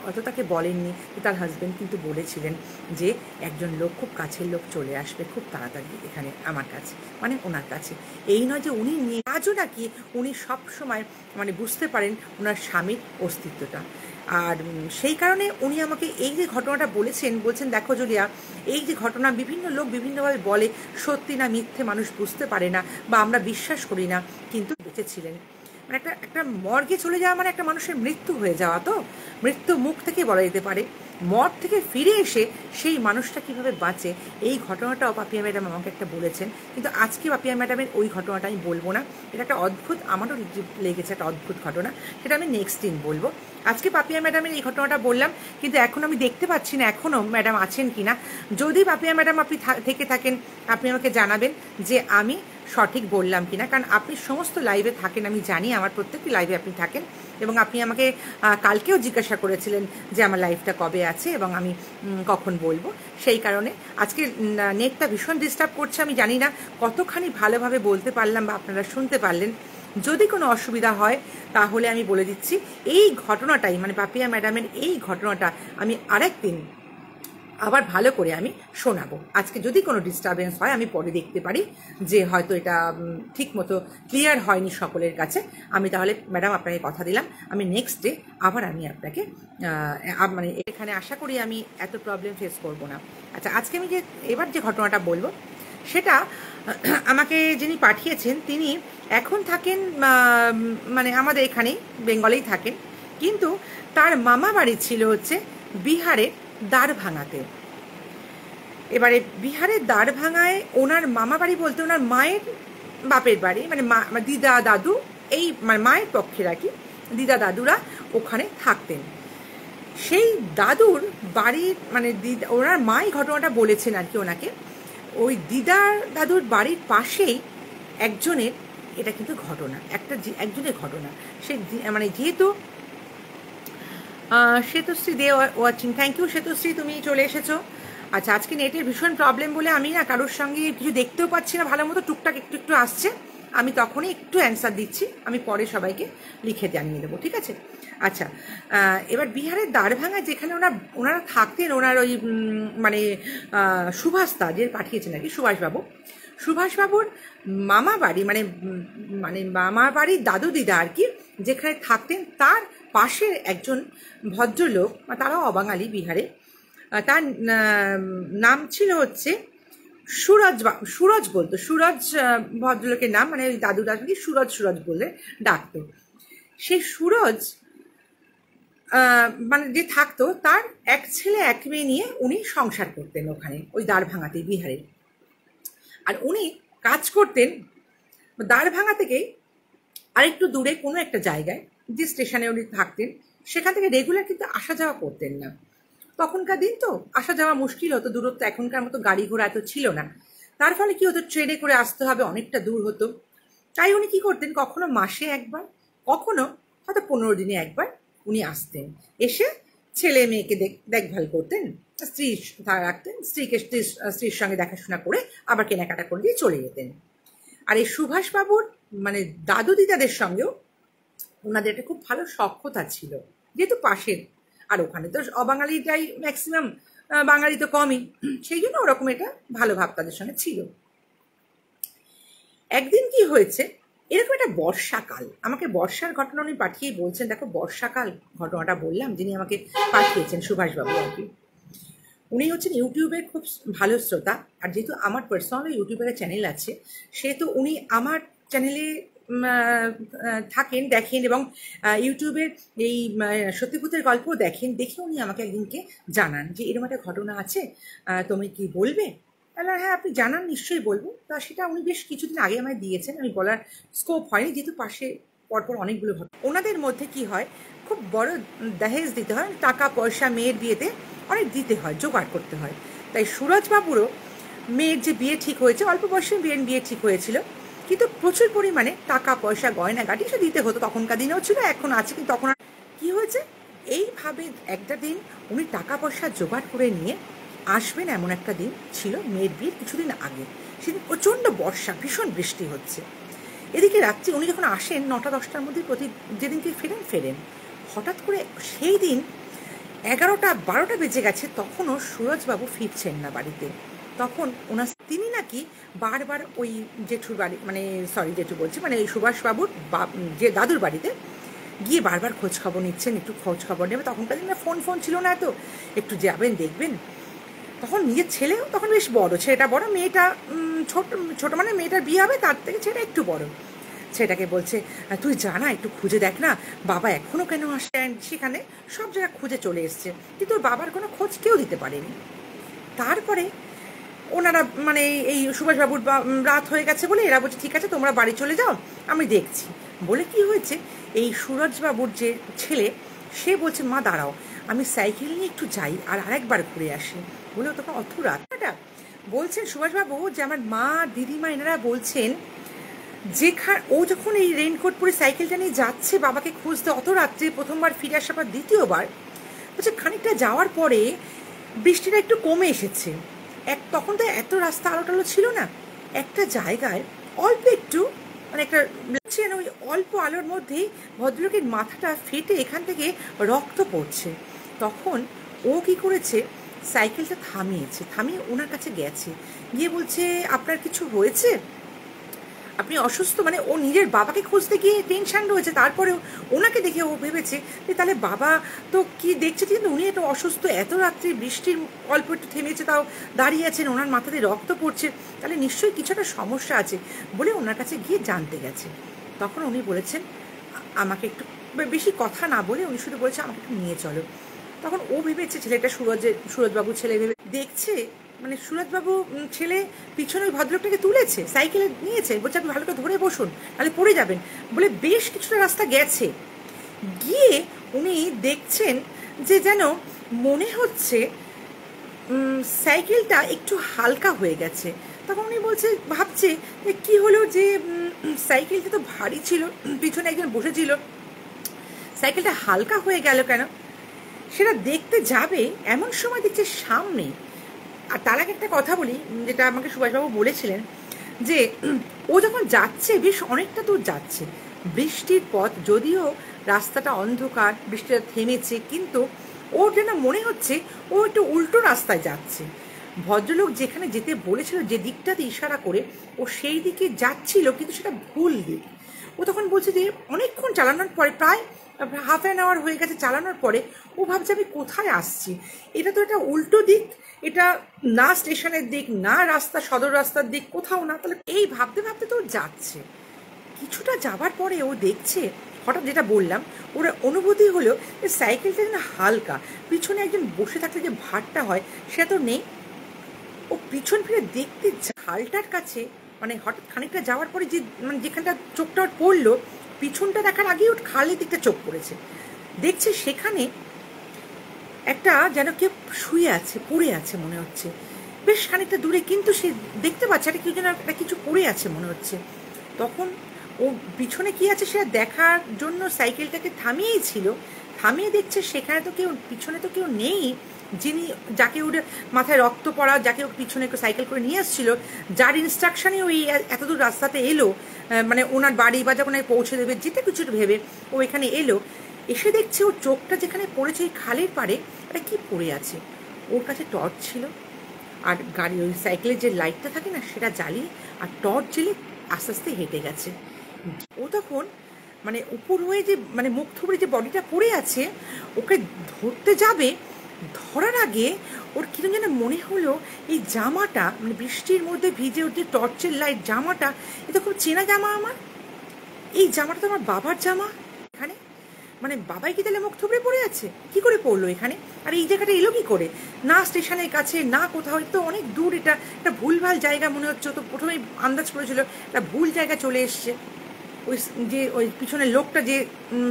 অত তাকে বলেননি, তার হাজব্যান্ড কিন্তু বলেছিলেন যে একজন লোক, খুব কাছের লোক চলে আসবে খুব তাড়াতাড়ি এখানে আমার কাছে, মানে ওনার কাছে। এই নয় যে উনি আজও নাকি উনি সব সময় মানে বুঝতে পারেন ওনার স্বামীর অস্তিত্বটা। আর সেই কারণে উনি আমাকে এই যে ঘটনাটা বলছেন দেখো জুলিয়া, এই যে ঘটনা বিভিন্ন লোক বিভিন্নভাবে বলে, সত্যি না মিথ্যে মানুষ বুঝতে পারে না বা আমরা বিশ্বাস করি না, কিন্তু বেঁচেছিলেন। মানে একটা মর্গে চলে যাওয়া মানে একটা মানুষের মৃত্যু হয়ে যাওয়া, তো মৃত্যু মুখ থেকে বলা যেতে পারে। মর থেকে ফিরে এসে সেই মানুষটা কিভাবে বাঁচে, এই ঘটনাটাও পাপিয়া ম্যাডাম আমাকে একটা বলেছেন, কিন্তু আজকে পাপিয়া ম্যাডামের ওই ঘটনাটা আমি বলবো না। এটা একটা অদ্ভুত, আমারও লেগেছে একটা অদ্ভুত ঘটনা, সেটা আমি নেক্সট দিন বলবো। আজকে পাপিয়া ম্যাডামের এই ঘটনাটা বললাম, কিন্তু এখন আমি দেখতে পাচ্ছি না এখনও ম্যাডাম আছেন কি না। যদি পাপিয়া ম্যাডাম আপনি থেকে থাকেন, আপনি আমাকে জানাবেন যে আমি সঠিক বললাম কিনা, কারণ আপনি সমস্ত লাইভে থাকেন, আমি জানি আমার প্রত্যেকটি লাইভে আপনি থাকেন, এবং আপনি আমাকে কালকেও জিজ্ঞাসা করেছিলেন যে আমার লাইভটা কবে আছে এবং আমি কখন বলবো। সেই কারণে আজকে নেটটা ভীষণ ডিস্টার্ব করছে, আমি জানি না কতখানি ভালোভাবে বলতে পারলাম বা আপনারা শুনতে পারলেন। যদি কোনো অসুবিধা হয় তাহলে আমি বলে দিচ্ছি, এই ঘটনাটাই মানে পাপিয়া ম্যাডামের এই ঘটনাটা আমি আরেকদিন আবার ভালো করে আমি শোনাবো। আজকে যদি কোনো ডিস্টারবেন্স হয় আমি পরে দেখতে পারি যে হয়তো এটা ঠিক মতো ক্লিয়ার হয়নি সকলের কাছে, আমি তাহলে ম্যাডাম আপনাকে কথা দিলাম আমি নেক্সট ডে আবার আমি আপনাকে মানে এখানে আশা করি আমি এত প্রবলেম ফেস করব না। আচ্ছা, আজকে আমি যে এবার যে ঘটনাটা বলবো সেটা আমাকে যিনি পাঠিয়েছেন তিনি এখন থাকেন মানে আমাদের এখানেই বেঙ্গলেই থাকেন, কিন্তু তার মামা বাড়ি ছিল হচ্ছে বিহারের দ্বারভাঙাতে। এবারে বিহারের দ্বারভাঙায় ওনার মামা বাড়ি বলতে ওনার মায়ের বাপের বাড়ি, মানে দিদা দাদু, এই মানে মায়ের পক্ষের আর কি, দিদা দাদুরা ওখানে থাকতেন। সেই দাদুর বাড়ির মানে ওনার মাই ঘটনাটা বলেছেন আর কি ওনাকে, ওই দিদার দাদুর বাড়ির পাশেই একজনের, এটা কিন্তু ঘটনা, একজনের ঘটনা, সে মানে যেহেতু শ্বেতশ্রী দে ওয়াচিং, থ্যাংক ইউ শ্বেতশ্রী, তুমি চলে এসেছো। আচ্ছা, আজকে নেটের ভীষণ প্রবলেম বলে আমি না কারোর সঙ্গে কিছু দেখতেও পাচ্ছি না ভালো মতো, টুকটাক একটু একটু আসছে, আমি তখনই একটু অ্যান্সার দিচ্ছি, আমি পরে সবাইকে লিখে জানিয়ে দেবো, ঠিক আছে। আচ্ছা, এবার বিহারের দ্বারভাঙা যেখানে ওনারা থাকতেন, ওনার ওই মানে সুভাষদা যে পাঠিয়েছেন আর কি, সুভাষবাবুর মামা বাড়ি মানে মানে মামা বাড়ির দাদু দিদা আর কি যেখানে থাকতেন, তার পাশের একজন ভদ্রলোক, তারাও অবাঙালি বিহারে, তার নাম ছিল হচ্ছে সুরজ বলতো, সুরজ ভদ্রলোকের নাম, মানে ওই দাদু দাদুকে সুরজ বলে ডাকতো। সেই সুরজ মানে যে থাকতো তার এক ছেলে এক মেয়ে নিয়ে উনি সংসার করতেন ওখানে ওই দ্বারভাঙাতে বিহারে। আর উনি কাজ করতেন দ্বারভাঙা থেকে আরেকটু দূরে কোনো একটা জায়গায়, যে স্টেশনে উনি থাকতেন সেখান থেকে রেগুলার কিন্তু আসা যাওয়া করতেন না। তখনকার দিন তো আসা যাওয়া মুশকিল হতো, দূরত্ব এখনকার মতো গাড়ি ঘোড়া এত ছিল না, তার ফলে কি হতো ট্রেনে করে আসতে হবে, অনেকটা দূর হতো। তাই উনি কি করতেন, কখনো মাসে একবার, কখনো হয়তো 15 দিনে একবার উনি আসতেন, এসে ছেলে মেয়েকে দেখভাল করতেন, স্ত্রী রাখতেন, স্ত্রীর সঙ্গে দেখাশোনা করে আবার কেনাকাটা করে দিয়ে চলে যেতেন। আর এই সুভাষবাবুর মানে দাদু দিদাদের সঙ্গেও ওনাদের একটা খুব ভালো সখ্যতা ছিল, যেহেতু পাশের, আর ওখানে তো অবাঙালিটাই ম্যাক্সিমাম, বাঙালি তো কমই, সেই জন্য ওরকম এটা ভালো ভাব তাদের সঙ্গে ছিল। একদিন কি হয়েছে, এরকম একটা বর্ষাকাল, আমাকে বর্ষার ঘটনা উনি পাঠিয়ে বলছেন, দেখো বর্ষাকাল ঘটনাটা বললাম, যিনি আমাকে পাঠিয়েছেন সুভাষবাবু আর কি, উনি হচ্ছেন ইউটিউবের খুব ভালো শ্রোতা, আর যেহেতু আমার পার্সোনাল ইউটিউবের চ্যানেল আছে সেহেতু উনি আমার চ্যানেলে থাকেন, দেখেন, এবং ইউটিউবের এই সত্যিভূতের গল্প দেখেন, দেখে উনি আমাকে একদিনকে জানান যে এরকম একটা ঘটনা আছে, তুমি কি বলবে? তাহলে হ্যাঁ আপনি জানান, নিশ্চয়ই বলবো। তা সেটা উনি বেশ কিছুদিন আগে আমায় দিয়েছেন, আমি বলার স্কোপ হয়নি যেহেতু পাশে পরপর অনেকগুলো ঘটনা। ওনাদের মধ্যে কি হয়, খুব বড় দহেজ দিতে হয়, টাকা পয়সা মেয়ের বিয়েতে অনেক দিতে হয়, জোগাড় করতে হয়। তাই সুরজবাবুরও মেয়ের যে বিয়ে ঠিক হয়েছে, অল্প বয়সে বিয়ে ঠিক হয়েছিল, কিন্তু প্রচুর পরিমাণে টাকা পয়সা গয়নাগাটি সে দিতে হতো, তখনকার দিনেও ছিল এখন আছে, কিন্তু তখন কি হয়েছে, এইভাবে একটা দিন উনি টাকা পয়সা জোগাড় করে নিয়ে আসবেন, এমন একটা দিন ছিল মেয়ের বিয়ের কিছুদিন আগে, সেদিন প্রচণ্ড বর্ষা, ভীষণ বৃষ্টি হচ্ছে। এদিকে রাত্রি উনি যখন আসেন 9টা-10টার মধ্যে যেদিনকে ফেরেন, হঠাৎ করে সেই দিন 11টা-12টা বেজে গেছে, তখনও সুরজবাবু ফিরছেন না বাড়িতে। তখন তিনি নাকি বারবার ওই জেঠুর বাড়ি, মানে সরি জেঠু বলছি, মানে ওই সুভাষবাবুর যে দাদুর বাড়িতে গিয়ে বারবার খোঁজ খবর নিচ্ছেন, একটু খোঁজ খবর নেবে, তখনকার দিনে ফোন ছিল না, এত একটু যাবেন দেখবেন। তখন নিজের ছেলেও তখন বেশ বড়, ছেলেটা বড়, মেয়েটা ছোট মানে মেয়েটার বিয়ে হবে তার থেকে ছেলেটা একটু বড়। ছেলেটাকে বলছে তুই জানা একটু খুঁজে দেখ না বাবা এখনও কেন আসে। সেখানে সব জায়গায় খুঁজে চলে এসছে, কিন্তু ওর বাবার কোনো খোঁজ কেউ দিতে পারেনি। তারপরে ওনারা মানে এই সুভাষবাবুর রাত হয়ে গেছে বলে এরা বলছে ঠিক আছে তোমরা বাড়ি চলে যাও, আমি দেখছি। বলে কি হয়েছে, এই সুরজবাবুর যে ছেলে সে বলছে মা দাঁড়াও, আমি সাইকেল নিয়ে একটু যাই আর আরেকবার ঘুরে আসি। বলে তখন অত রাতটা বলছেন সুভাষবাবু যে আমার মা দিদিমা এনারা বলছেন ও যখন এই রেইনকোট পরে সাইকেলটা নিয়ে যাচ্ছে বাবাকে খুঁজতে অত রাত্রে, প্রথমবার ফিরে আসার পর দ্বিতীয়বার, বলছে খানিকটা যাওয়ার পরে বৃষ্টিটা একটু কমে এসেছে। তখন তো এত রাস্তা আলো টালো ছিল না, একটা জায়গায় অল্প একটু মানে একটা ওই অল্প আলোর মধ্যেই ভদ্রলোকের মাথাটা ফেটে এখান থেকে রক্ত পড়ছে। তখন ও কি করেছে, সাইকেলটা থামিয়ে ওনার কাছে গেছে, গিয়ে বলছে আপনার কিছু হয়েছে, আপনি অসুস্থ? মানে ও নিজের বাবাকে খুঁজতে গিয়ে টেনশন রয়েছে, তারপরেও ওনাকে দেখে ও ভেবেছে যে তাহলে বাবা তো কি দেখছে, কিন্তু উনি একটু অসুস্থ, এত রাত্রি বৃষ্টির অল্প একটু থেমেছে তাও দাঁড়িয়ে আছেন, ওনার মাথাতে রক্ত পড়ছে, তাহলে নিশ্চয়ই কিছু একটা সমস্যা আছে বলে ওনার কাছে গিয়ে জানতে গেছে। তখন উনি বলেছেন আমাকে একটু, বেশি কথা না বলে উনি শুধু বলেছে আমাকে একটু নিয়ে চলো। তখন ও ভেবেছে ছেলেটা সুরজবাবু ছেলে ভেবে দেখছে, মানে সুরজবাবু ছেলে পিছনে ওই ভদ্রলোকটাকে তুলেছে, সাইকেলে নিয়েছে, বলছে আপনি ভালো করে ধরে বসুন তাহলে পড়ে যাবেন বলে বেশ কিছুটা রাস্তা গেছে। গিয়ে উনি দেখছেন যে যেন মনে হচ্ছে সাইকেলটা একটু হালকা হয়ে গেছে। তখন উনি ভাবছে যে কী হলো, যে সাইকেলটা তো ভারী ছিল, পিছনে একজন বসেছিল, সাইকেলটা হালকা হয়ে গেল কেন? সেটা দেখতে যাবে এমন সময় দেখছে সামনে, আর তার আগে একটা কথা বলি, যেটা আমাকে সুভাষবাবু বলেছিলেন, যে ও যখন যাচ্ছে বেশ অনেকটা দূর যাচ্ছে, বৃষ্টির পথ, যদিও রাস্তাটা অন্ধকার, বৃষ্টিটা থেমেছে, কিন্তু ওর যেন মনে হচ্ছে ও একটু উল্টো রাস্তায় যাচ্ছে। ভদ্রলোক যেখানে যেতে বলেছিল, যে দিকটাতে ইশারা করে, ও সেই দিকে যাচ্ছিল, কিন্তু সেটা ভুল দিক। ও তখন বলছে যে অনেকক্ষণ চালানোর পরে, প্রায় হাফ অ্যান আওয়ার হয়ে গেছে চালানোর পরে, ও ভাবছে আমি কোথায় আসছি, এটা তো একটা উল্টো দিক, এটা না স্টেশনের দিক, না রাস্তা, সদর রাস্তার দিক, কোথাও না, তাহলে এই ভাবতে ভাবতে তো যাচ্ছে। কিছুটা যাবার পরে ও দেখছে, হঠাৎ যেটা বললাম, ওর অনুভূতি হলো যে সাইকেলটা যেন হালকা, পিছনে একজন বসে থাকলে যে ভারটা হয় সেটা তো নেই। ও পিছন ফিরে দেখতে খালটার কাছে, মানে হঠাৎ খানিকটা যাওয়ার পরে যে মানে যেখানটা চোখটা ওর পড়লো, পিছনটা দেখার আগেই ওর খালের দিকটা চোখ পড়েছে, দেখছে সেখানে একটা যেন কেউ শুয়ে আছে, পড়ে আছে মনে হচ্ছে, বেশ খানিকটা দূরে, কিন্তু সে দেখতে পাচ্ছে একটা কেউ যেন একটা কিছু পড়ে আছে মনে হচ্ছে। তখন ও পিছনে কি আছে সেটা দেখার জন্য সাইকেলটাকে থামিয়েই ছিল, থামিয়ে দেখছে সেখানে তো কেউ, পিছনে তো কেউ নেই, যাকে ওর মাথায় রক্ত পড়া, যাকে ওর পিছনে একটু সাইকেল করে নিয়ে আসছিল, যার ইনস্ট্রাকশনে ওই এতদূর রাস্তাতে এলো, মানে ওনার বাড়ি বা যখন পৌঁছে দেবে যেতে কিছু ভেবে ও এখানে এলো, এসে দেখছে ওর চোখটা যেখানে পড়েছে ওই খালের পাড়ে একটা কি পড়ে আছে। ওর কাছে টর্চ ছিল, আর গাড়ি ওই সাইকেলের যে লাইটটা থাকে না সেটা জ্বালিয়ে আর টর্চ জ্বেলে আস্তে আস্তে হেঁটে গেছে। ও তখন মানে উপর হয়ে যে মানে মুখ থুবড়ে যে বডিটা পড়ে আছে, ওকে ধরতে যাবে, ধরার আগে ওর কিরকম যেন মনে হলো এই জামাটা, মানে বৃষ্টির মধ্যে ভিজে ওর যে টর্চের লাইট জামাটা, এটা খুব চেনা জামা আমার, এই জামাটা তো আমার বাবার জামা, এখানে মানে বাবাই কি তাহলে মুখ থুবড়ে পড়ে আছে, কি করে পড়লো এখানে, আর এই জায়গাটা এলো কি করে, না স্টেশনের কাছে না কোথাও, তো অনেক দূর, এটা একটা ভুলভাল জায়গা মনে হচ্ছে। তো প্রথমেই আন্দাজ করেছিল একটা ভুল জায়গা চলে এসছে, ওই পিছনের লোকটা যে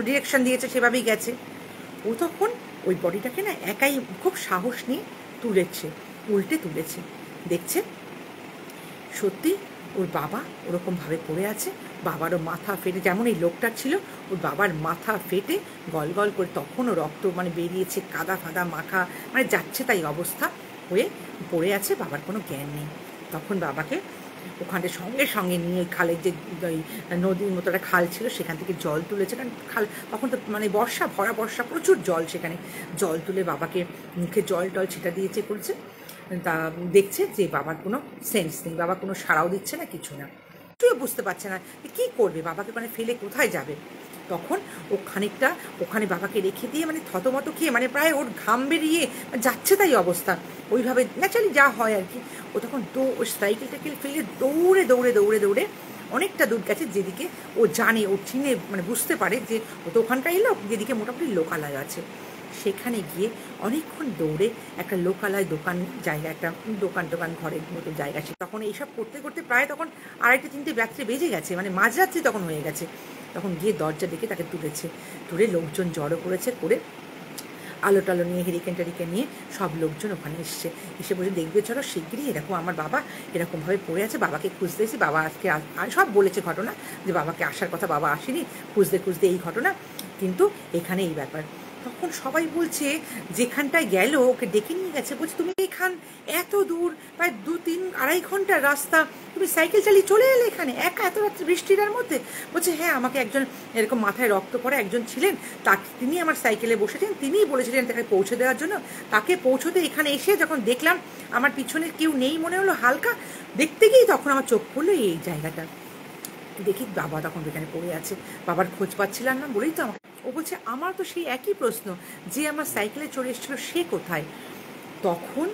ডিরেকশন দিয়েছে সেভাবেই গেছে। ও তখন ওই বডিটাকে না একাই খুব সাহস নিয়ে উল্টে তুলেছে, দেখছে সত্যি ওর বাবা ওরকমভাবে পড়ে আছে, বাবারও মাথা ফেটে, যেমন এই লোকটার ছিল ওর বাবার মাথা ফেটে গল গল করে তখনও রক্ত মানে বেরিয়েছে, কাদা ফাদা মাখা, মানে যাচ্ছে তাই অবস্থা হয়ে পড়ে আছে, বাবার কোনো জ্ঞান নেই। তখন বাবাকে ওখানে সঙ্গে সঙ্গে নিয়ে খালের যে ওই নদীর মতো একটা খাল ছিল সেখান থেকে জল তুলেছে, কারণ খাল তখন তো মানে ভরা বর্ষা, প্রচুর জল, সেখানে জল তুলে বাবাকে মুখে জল টল ছিটা দিয়েছে করেছে। তা দেখছে যে বাবার কোনো সেন্স নেই, বাবা কোনো সাড়াও দিচ্ছে না, কিছু না, কিছুই বুঝতে পারছে না কি করবে, বাবাকে মানে ফেলে কোথায় যাবে। তখন ও খানিকটা ওখানে বাবাকে রেখে দিয়ে মানে থতমত খেয়ে, মানে প্রায় ওর ঘাম বেরিয়ে যাচ্ছে তাই অবস্থা, ওইভাবে ন্যাচারালি যা হয় আর কি। ও তখন ওই সাইকেলটাকে ফেলে দৌড়ে দৌড়ে দৌড়ে দৌড়ে অনেকটা দূর গেছে, যেদিকে ও জানে, ও চিনে মানে বুঝতে পারে যে ও তো ওখানটাই এলো, যেদিকে মোটামুটি লোকালয় আছে, সেখানে গিয়ে অনেকক্ষণ দৌড়ে একটা লোকালয় জায়গা, একটা দোকান ঘরের মতো জায়গা আছে। তখন এইসব করতে করতে প্রায় তখন 2:30-3টে রাত্রে বেজে গেছে, মানে মাঝরাত্রি তখন হয়ে গেছে। তখন গিয়ে দরজা ডেকে তাকে তুলে লোকজন জড়ো করে আলো টালো নিয়ে হেরিকেন টেরিকেন নিয়ে সব লোকজন ওখানে এসে বলে দেখবে চলো শিগগিরই এরকম আমার বাবা এরকমভাবে পড়ে আছে, বাবাকে খুঁজতে এসেছি, বাবা আজকে সব বলেছে ঘটনা যে বাবাকে আসার কথা, বাবা আসেনি, খুঁজতে খুঁজতে এই ঘটনা, কিন্তু এখানে এই ব্যাপার। তখন সবাই বলছে যেখানটায় গেল ওকে ডেকে নিয়ে গেছে, বলছে তুমি এখান এত দূর প্রায় 2-3-2.5 ঘন্টার রাস্তা তুমি সাইকেল চালিয়ে চলে এলে এখানে একা এত রাত্রে বৃষ্টিটার মধ্যে? বলছে হ্যাঁ, আমাকে একজন এরকম মাথায় রক্ত পড়া একজন ছিলেন, তিনি আমার সাইকেলে বসেছেন, তিনিই বলেছিলেন তাকে পৌঁছে দেওয়ার জন্য। তাকে পৌঁছতে এখানে এসে যখন দেখলাম আমার পিছনে কেউ নেই মনে হলো, হালকা দেখতে গিয়ে তখন আমার চোখ পড়লো এই জায়গাটা, দেখি বাবা তখন এখানে পড়ে আছে, বাবার খোঁজ পাচ্ছিলাম না বলেই তো আমাকে। ও বলছে আমার তো সেই একই প্রশ্ন, যে আমার সাইকেলে চড়ে এসেছিল সে কোথায়? তখন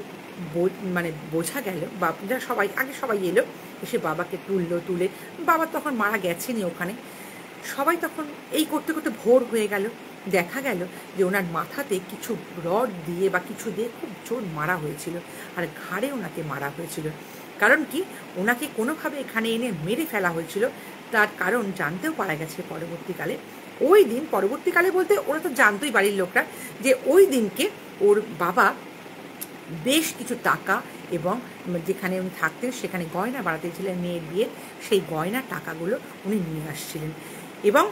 মানে বোঝা গেল, বাবা সবাই আগে সবাই এলো, এসে বাবাকে তুলে, বাবা তখন মারা গেছেনি ওখানে। সবাই তখন এই করতে করতে ভোর হয়ে গেল, দেখা গেল যে ওনার মাথাতে কিছু রড দিয়ে বা কিছু দিয়ে খুব জোর মারা হয়েছিল, আর ঘাড়ে ওনাকে মারা হয়েছিল। কারণ কি, ওনাকে কোনোভাবে এখানে এনে মেরে ফেলা হয়েছিল। তার কারণ জানতেও পারা গেছে পরবর্তীকালে, ওই দিন পরবর্তীকালে বলতে ওরা তো জানতোই বাড়ির লোকরা, যে ওই দিনকে ওর বাবা বেশ কিছু টাকা এবং যেখানে উনি থাকতেন সেখানে গয়না বাড়াতে ছিলেন মেয়ের বিয়ে, সেই গয়না টাকাগুলো উনি নিয়ে আসছিলেন। এবং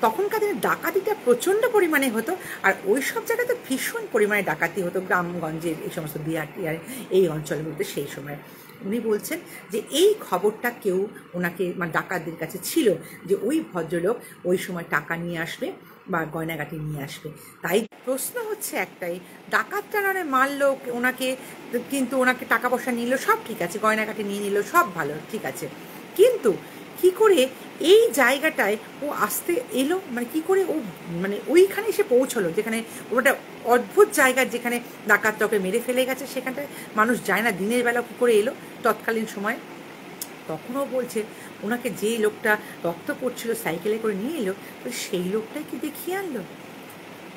তখনকার দিনে ডাকাতিটা প্রচণ্ড পরিমাণে হতো, আর ওই সব জায়গাতে ভীষণ পরিমাণে ডাকাতি হতো, গ্রামগঞ্জের এই সমস্ত বিহার টিহার এই অঞ্চলগুলোতে সেই সময়। উনি বলছেন যে এই খবরটা কেউ ওনাকে মানে ডাকাতদের কাছে ছিল যে ওই ভদ্রলোক ওই সময় টাকা নিয়ে আসবে বা গয়নাগাটি নিয়ে আসবে। তাই প্রশ্ন হচ্ছে একটাই, ডাকাতটা নাহলে মারলো ওনাকে, কিন্তু ওনাকে টাকা পয়সা নিল, সব ঠিক আছে, গয়নাগাটি নিয়ে নিল, সব ভালো ঠিক আছে, কিন্তু কি করে এই জায়গাটায় ও আসতে এলো, মানে কি করে ও মানে ওইখানে এসে পৌঁছলো, যেখানে ওটা অদ্ভুত জায়গা, যেখানে ডাকাতটা ওকে মেরে ফেলে গেছে, সেখানটায় মানুষ যায় না, দিনের বেলা কী করে এলো তৎকালীন সময়। তখনও বলছে ওনাকে যে লোকটা রক্ত পড়ছিল সাইকেলে করে নিয়ে এলো, সেই লোকটাই কি দেখিয়ে আনলো।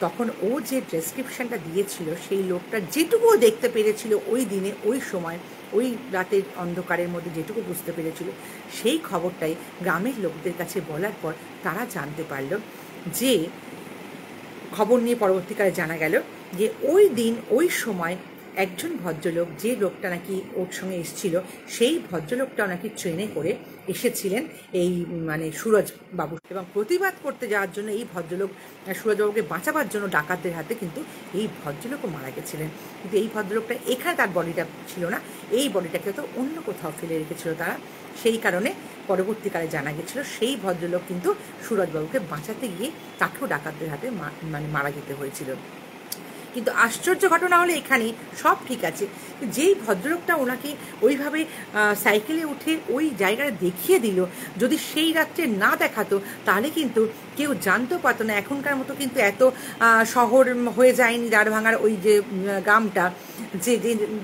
তখন ও যে ডেসক্রিপশানটা দিয়েছিল সেই লোকটা যেটুকুও দেখতে পেরেছিল ওই দিনে ওই সময় ওই রাতের অন্ধকারের মধ্যে যেটুকু বুঝতে পেরেছিল, সেই খবরটাই গ্রামের লোকদের কাছে বলার পর তারা জানতে পারল, যে খবর নিয়ে পরবর্তীকালে জানা গেল যে ওই দিন ওই সময় একজন ভদ্রলোক, যে লোকটা নাকি ওর সঙ্গে এসেছিল সেই ভদ্রলোকটাও নাকি ট্রেনে করে এসেছিলেন এই মানে সুরজবাবু, এবং প্রতিবাদ করতে যাওয়ার জন্য এই ভদ্রলোক সুরজবাবুকে বাঁচাবার জন্য ডাকাতদের হাতে কিন্তু এই ভদ্রলোকও মারা গেছিলেন। কিন্তু এই ভদ্রলোকটা এখানে তার বডিটা ছিল না, এই বডিটাকে তো অন্য কোথাও ফেলে রেখেছিল তারা, সেই কারণে পরবর্তীকালে জানা গেছিল সেই ভদ্রলোক কিন্তু সুরজবাবুকে বাঁচাতে গিয়ে তাকেও ডাকাতদের হাতে মানে মারা যেতে হয়েছিল। কিন্তু আশ্চর্য ঘটনা হলো এখানে সব ঠিক আছে, যেই ভদ্রলোকটা ওনাকে ওইভাবে সাইকেলে উঠে ওই জায়গাটা দেখিয়ে দিল, যদি সেই রাত্রে না দেখাতো তাহলে কিন্তু কেউ জানতেও পারতো না। এখনকার মতো কিন্তু এত শহর হয়ে যায়নি দ্বারভাঙার ওই যে গ্রামটা,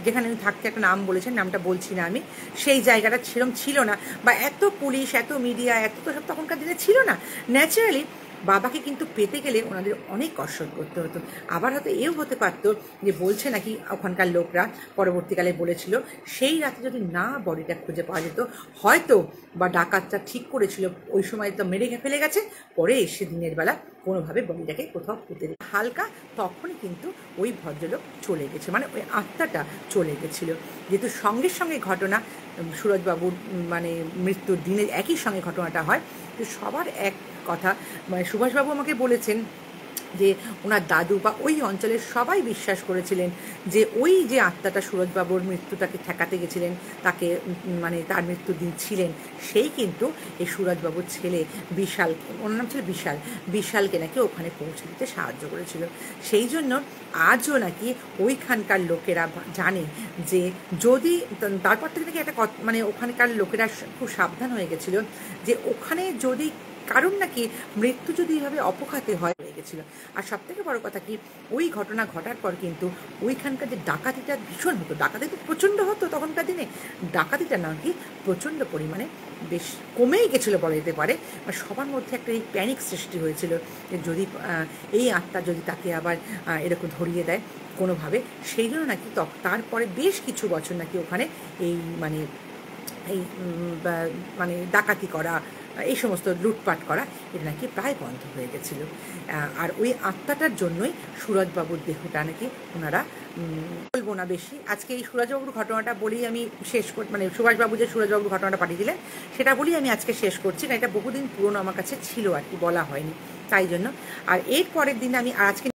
যেখানে উনি থাকতে, একটা নাম বলেছেন, নামটা বলছি না আমি, সেই জায়গাটা সেরকম ছিল না, বা এত পুলিশ এত মিডিয়া এত তো সব তখনকার দিনে ছিল না। ন্যাচারালি বাবাকে কিন্তু পেতে গেলে ওনাদের অনেক কসরত করতে হতো। আবার হয়তো এও হতে পারতো যে বলছে নাকি ওখানকার লোকরা পরবর্তীকালে বলেছিল সেই রাতে যদি না বডিটা খুঁজে পাওয়া যেত, হয়তো বা ডাকাতটা ঠিক করেছিল ওই সময় তো মেরে ফেলে গেছে, পরে এসে দিনের বেলা কোনোভাবে বডিটাকে কোথাও পুঁতে হালকা, তখনই কিন্তু ওই ভদ্রলোক চলে গেছে, মানে ওই আত্মাটা চলে গেছিল। যেহেতু সঙ্গে সঙ্গে ঘটনা সুরজবাবুর মানে মৃত্যুর দিনে একই সঙ্গে ঘটনাটা হয়, তো সবার এক কথা, মানে সুভাষবাবু আমাকে বলেছেন যে ওনার দাদু বা ওই অঞ্চলের সবাই বিশ্বাস করেছিলেন যে ওই যে আত্মাটা সুরজবাবুর মৃত্যুটাকে ঠেকাতে গেছিলেন, তাকে মানে তার মৃত্যুর দিন ছিলেন, সেই কিন্তু এই সুরজবাবুর ছেলে বিশাল, ওনার নাম ছিল বিশালকে নাকি ওখানে পৌঁছে দিতে সাহায্য করেছিল। সেই জন্য আজও নাকি ওইখানকার লোকেরা জানে যে যদি, তারপর থেকে নাকি একটা মানে ওখানকার লোকেরা খুব সাবধান হয়ে গেছিল যে ওখানে যদি কারণ নাকি মৃত্যু যদি এইভাবে অপঘাতে হয়ে গেছিল। আর সব থেকে বড় কথা কি, ওই ঘটনা ঘটার পর কিন্তু ওইখানকার যে ডাকাতিটা ভীষণ হতো, ডাকাতি তো প্রচণ্ড হতো তখনকার দিনে, ডাকাতিটা নাকি প্রচণ্ড পরিমাণে বেশ কমেই গেছিলো বলা যেতে পারে। সবার মধ্যে একটা এই প্যানিক সৃষ্টি হয়েছিল যে যদি এই আত্মা যদি তাকে আবার এরকম ধরিয়ে দেয় কোনোভাবে, সেই জন্য নাকি তারপরে বেশ কিছু বছর নাকি ওখানে এই মানে ডাকাতি করা এই সমস্ত লুটপাট করা, এটা নাকি প্রায় বন্ধ হয়ে গেছিলো। আর ওই আত্মাটার জন্যই সুরজবাবুর দেহটা নাকি ওনারা বলবো না বেশি, আজকে এই সুরজবাবুর ঘটনাটা বলেই আমি শেষ করি, মানে সুভাষবাবু যে সুরজবাবুর ঘটনাটা পাঠিয়ে দিলেন সেটা বলেই আমি আজকে শেষ করছি, না এটা বহুদিন পুরনো আমার কাছে ছিল আর কি, বলা হয়নি তাই জন্য। আর এর পরের দিন আমি আজকে